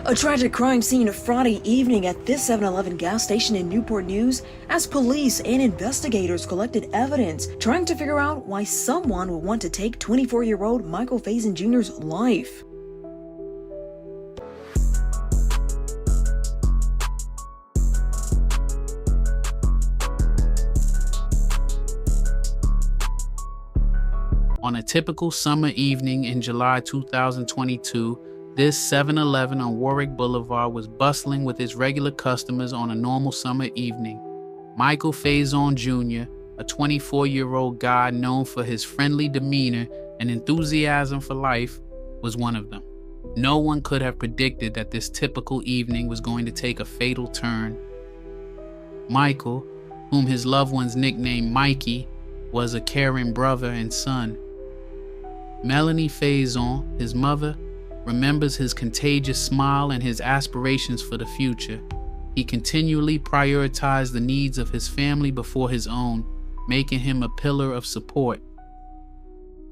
A tragic crime scene Friday evening at this 7-Eleven gas station in Newport News as police and investigators collected evidence trying to figure out why someone would want to take 24-year-old Michael Faison Jr.'s life. On a typical summer evening in July 2022, this 7-Eleven on Warwick Boulevard was bustling with its regular customers on a normal summer evening. Michael Faison Jr., a 24-year-old guy known for his friendly demeanor and enthusiasm for life, was one of them. No one could have predicted that this typical evening was going to take a fatal turn. Michael, whom his loved ones nicknamed Mikey, was a caring brother and son. Melanie Faison, his mother, remembers his contagious smile and his aspirations for the future. He continually prioritized the needs of his family before his own, making him a pillar of support.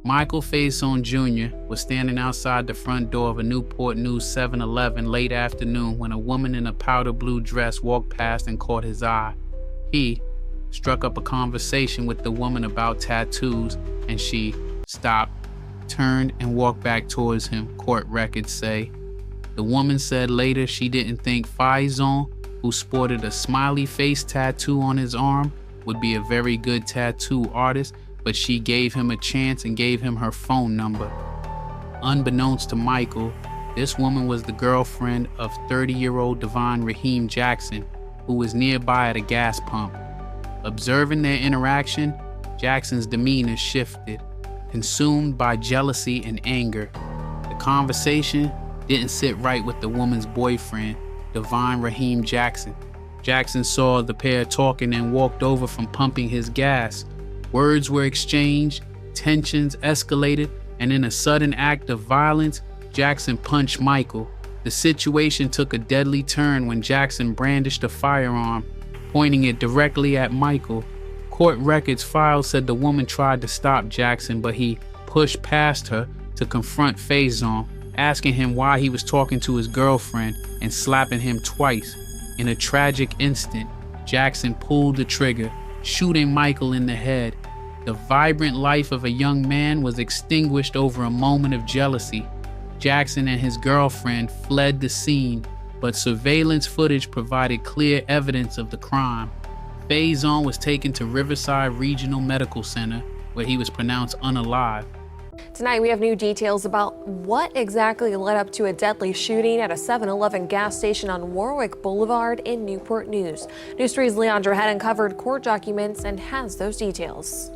Michael Faison Jr. was standing outside the front door of a Newport News 7-Eleven late afternoon when a woman in a powder blue dress walked past and caught his eye. He struck up a conversation with the woman about tattoos, and she stopped, turned, and walked back towards him, court records say. The woman said later she didn't think Faison, who sported a smiley face tattoo on his arm, would be a very good tattoo artist, but she gave him a chance and gave him her phone number. Unbeknownst to Michael, this woman was the girlfriend of 30-year-old Rahim Jackson, who was nearby at a gas pump. Observing their interaction, Jackson's demeanor shifted, consumed by jealousy and anger. The conversation didn't sit right with the woman's boyfriend, Rahim Jackson. Jackson saw the pair talking and walked over from pumping his gas. Words were exchanged, tensions escalated, and in a sudden act of violence, Jackson punched Michael. The situation took a deadly turn when Jackson brandished a firearm, pointing it directly at Michael. Court records filed said the woman tried to stop Jackson, but he pushed past her to confront Faison, asking him why he was talking to his girlfriend and slapping him twice. In a tragic instant, Jackson pulled the trigger, shooting Michael in the head. The vibrant life of a young man was extinguished over a moment of jealousy. Jackson and his girlfriend fled the scene, but surveillance footage provided clear evidence of the crime. Faison was taken to Riverside Regional Medical Center, where he was pronounced unalive. Tonight we have new details about what exactly led up to a deadly shooting at a 7-Eleven gas station on Warwick Boulevard in Newport News. News 3's Leandra had uncovered court documents and has those details.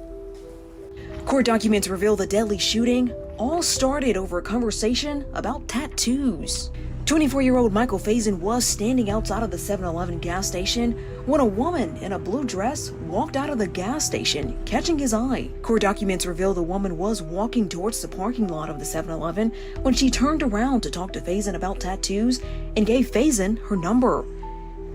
Court documents reveal the deadly shooting all started over a conversation about tattoos. 24-year-old Michael Faison was standing outside of the 7-Eleven gas station when a woman in a blue dress walked out of the gas station, catching his eye. Court documents reveal the woman was walking towards the parking lot of the 7-Eleven when she turned around to talk to Faison about tattoos and gave Faison her number.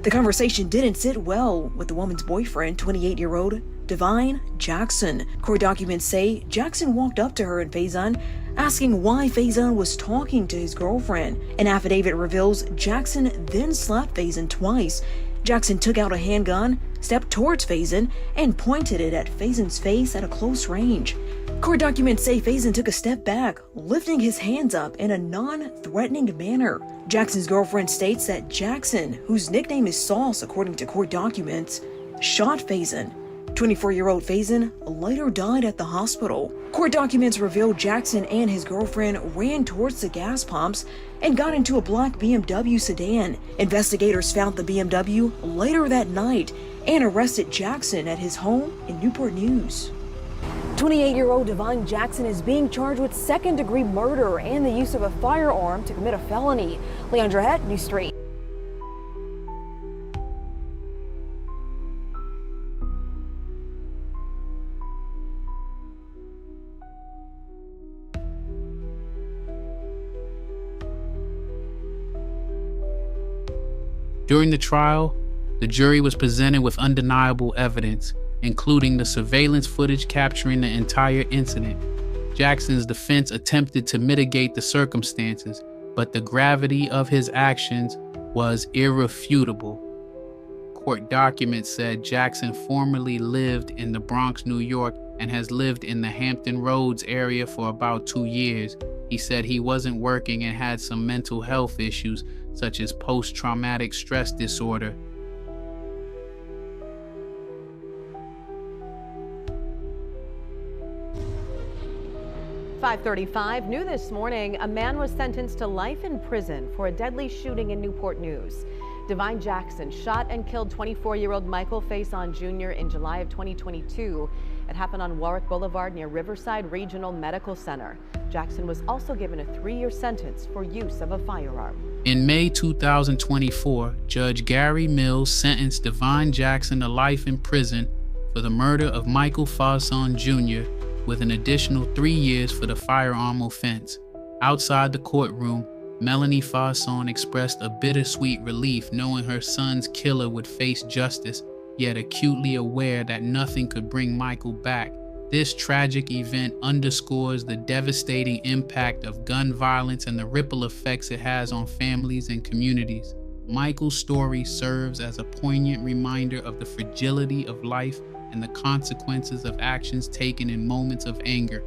The conversation didn't sit well with the woman's boyfriend, 28-year-old Rahim Jackson. Court documents say Jackson walked up to her and Faison, asking why Faison was talking to his girlfriend. An affidavit reveals Jackson then slapped Faison twice. Jackson took out a handgun, stepped towards Faison, and pointed it at Faison's face at a close range. Court documents say Faison took a step back, lifting his hands up in a non-threatening manner. Jackson's girlfriend states that Jackson, whose nickname is Sauce according to court documents, shot Faison. 24-year-old Faison later died at the hospital. Court documents reveal Jackson and his girlfriend ran towards the gas pumps and got into a black BMW sedan. Investigators found the BMW later that night and arrested Jackson at his home in Newport News. 28-year-old Rahim Jackson is being charged with second-degree murder and the use of a firearm to commit a felony. Leandra Het, News 3. During the trial, the jury was presented with undeniable evidence, including the surveillance footage capturing the entire incident. Jackson's defense attempted to mitigate the circumstances, but the gravity of his actions was irrefutable. Court documents said Jackson formerly lived in the Bronx, New York, and has lived in the Hampton Roads area for about 2 years. He said he wasn't working and had some mental health issues, such as post-traumatic stress disorder. .535 new this morning, a man was sentenced to life in prison for a deadly shooting in Newport News. Divine Jackson shot and killed 24-year-old Michael Faison Jr. in July of 2022. It happened on Warwick Boulevard near Riverside Regional Medical Center. Jackson was also given a 3-year sentence for use of a firearm. In May 2024, Judge Gary Mills sentenced Divine Jackson to life in prison for the murder of Michael Faison Jr., with an additional 3 years for the firearm offense. Outside the courtroom, Melanie Faison expressed a bittersweet relief knowing her son's killer would face justice, yet acutely aware that nothing could bring Michael back. This tragic event underscores the devastating impact of gun violence and the ripple effects it has on families and communities. Michael's story serves as a poignant reminder of the fragility of life and the consequences of actions taken in moments of anger.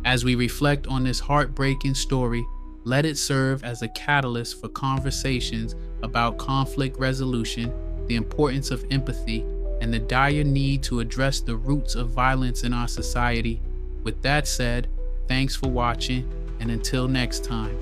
As we reflect on this heartbreaking story, let it serve as a catalyst for conversations about conflict resolution, the importance of empathy, and the dire need to address the roots of violence in our society. With that said, thanks for watching, and until next time.